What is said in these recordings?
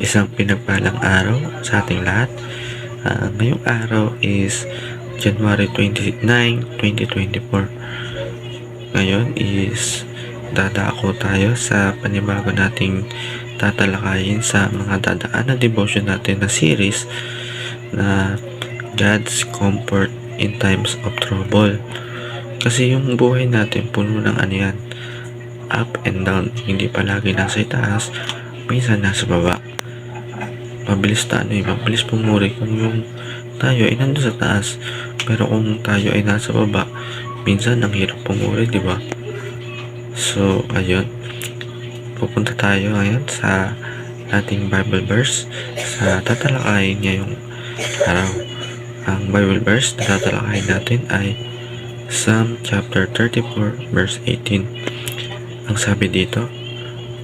Isang pinagpalang araw sa ating lahat. Ngayong araw is January 29, 2024. Ngayon is dadako tayo sa panibago nating tatalakayin sa mga dadaan na devotion natin na series na God's Comfort in Times of Trouble. Kasi yung buhay natin puno ng ano yan, up and down, hindi palagi nasa itaas, minsan nasa baba. Mabilis pumuri kung yung tayo ay nandun sa taas, pero kung tayo ay nasa baba, minsan ang hirap pumuri, di ba? So ayun, pupunta tayo ngayon sa ating Bible verse sa tatalakayin ngayong araw. Ang Bible verse na tatalakayin natin ay Psalm chapter 34 verse 18. Ang sabi dito,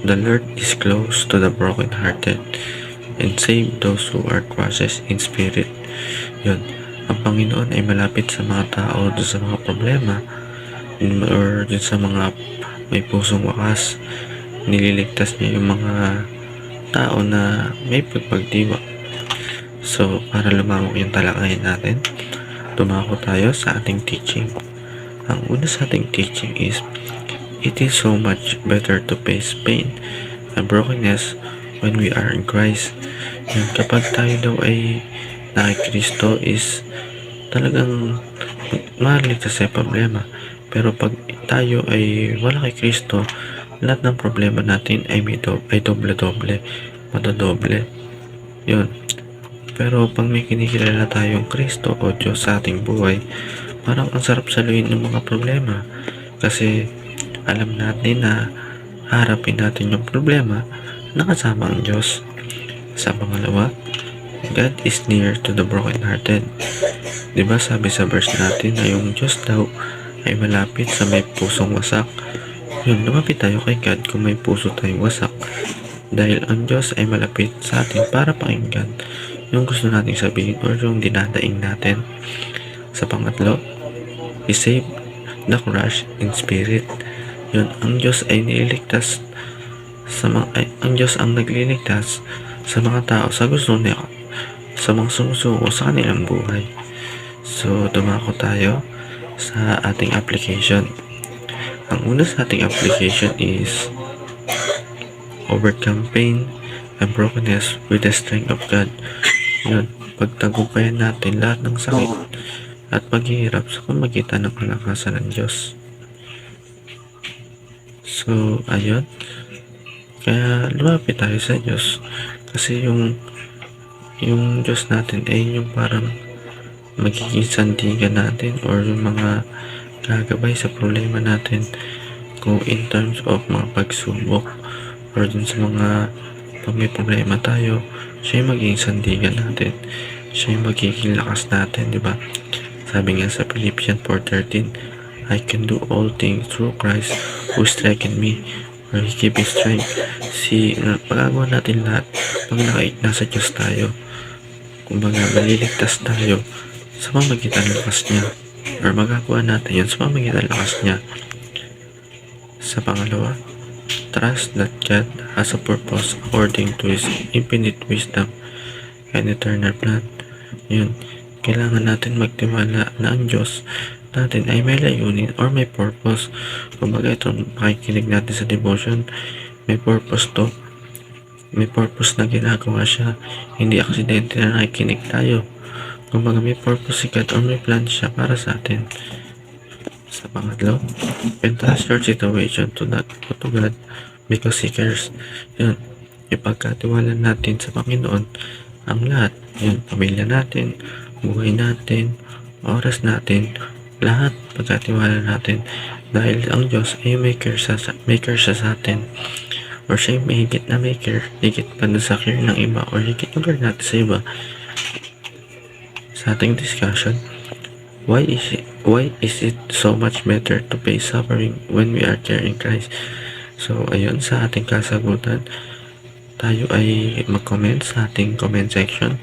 "The Lord is close to the brokenhearted and save those who are crushed in spirit." Yun, ang Panginoon ay malapit sa mga tao doon sa mga problema or doon sa mga may pusong wakas. Nililigtas niya yung mga tao na may pagpagdiwa. So, para lumawak yung talakayin natin, tumako tayo sa ating teaching. Ang una sa ating teaching is, it is so much better to face pain and brokenness when we are in Christ. Yung kapag tayo daw ay nakikristo is talagang maligtas sa problema. Pero pag tayo ay wala kay Kristo, lahat ng problema natin ay doble-doble, matadoble. Yun. Pero pag may kinikilala tayong Kristo o Diyos sa ating buhay, parang ang sarap saluhin ng mga problema. Kasi alam natin na harapin natin yung problema na kasama ang Diyos. Sa pangalawa, God is near to the brokenhearted. Diba sabi sa verse natin na yung Diyos daw ay malapit sa may pusong wasak. Yun, lumapit tayo kay God kung may puso tayong wasak. Dahil ang Diyos ay malapit sa atin para pakinggan yung gusto nating sabihin or yung dinadaing natin. Sa pangatlo, He saved the crushed in spirit. Yun, ang Diyos ay nililigtas ang Diyos ang nagliligtas sa mga tao sa gusto niya, sa mga sumusuko sa kanilang buhay. So, dumako tayo sa ating application. Ang una sa ating application is overcome pain and brokenness with the strength of God. Yun, pagtagumpayan natin lahat ng sakit at paghihirap sa pamagitan ng kalakasan ng Diyos. So, ayun. Kaya lumapit tayo sa Diyos. Kasi yung Diyos natin ay yung parang magiging sandigan natin or yung mga gagabay sa problema natin kung in terms of mga pagsubok or dun sa mga pag may problema tayo, siya yung magiging sandigan natin, siya yung magiging lakas natin, di ba? Sabi nga sa Philippians 4:13, "I can do all things through Christ who strengthens me," or He gives me strength. Pagagawa natin lahat pag nasa Diyos tayo. Kumbaga, maliligtas tayo sa pamagitan ng lakas niya, or magagawa natin yun sa pamagitan ng lakas niya. Sa pangalawa, trust that God has a purpose according to His infinite wisdom and eternal plan. Yun, kailangan natin magtiwala na ang Diyos natin ay may layunin or may purpose. Kumbaga, itong makikinig natin sa devotion, may purpose to. May purpose na ginagawa siya. Hindi aksidente na nakikinig tayo. Kumbaga, may purpose si God or may plan siya para sa atin. Sa pangatlo, entrust your situation to God because He cares. Yun, ipagkatiwala natin sa Panginoon ang lahat. Yun, pamilya natin, buhay natin, oras natin, lahat pagkatiwala natin. Dahil ang Diyos ay maker siya sa atin. Or siya yung may higit na maker, higit pa doon sa care ng iba, or higit yung care natin sa iba. Sa ating discussion, why is it so much better to face suffering when we are carrying Christ? So, ayun, sa ating kasagutan, tayo ay mag-comment sa ating comment section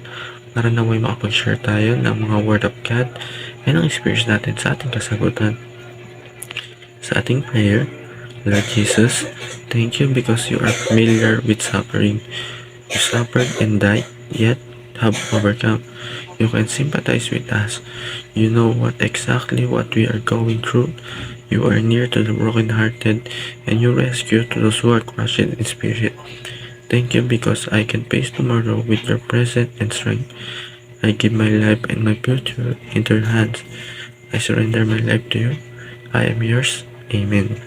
para na may makapag-share tayo ng mga word of God and ang experience natin sa ating kasagutan. Sa ating prayer, Lord Jesus, thank you because you are familiar with suffering. You suffered and died, yet have overcome. You can sympathize with us. You know exactly what we are going through. You are near to the brokenhearted, and you rescue to those who are crushed in spirit. Thank you because I can face tomorrow with your presence and strength. I give my life and my future into your hands. I surrender my life to you. I am yours. Amen.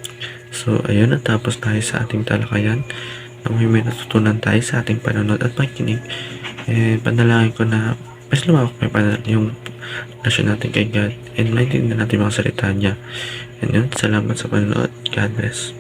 So, ayun, natapos tayo sa ating talakayan. May natutunan tayo sa ating panonood at pakikinig. And panalangin ko na mas lumawak yung relasyon natin kay God and maintindihan natin mga salita niya. And yun, salamat sa panonood. God bless.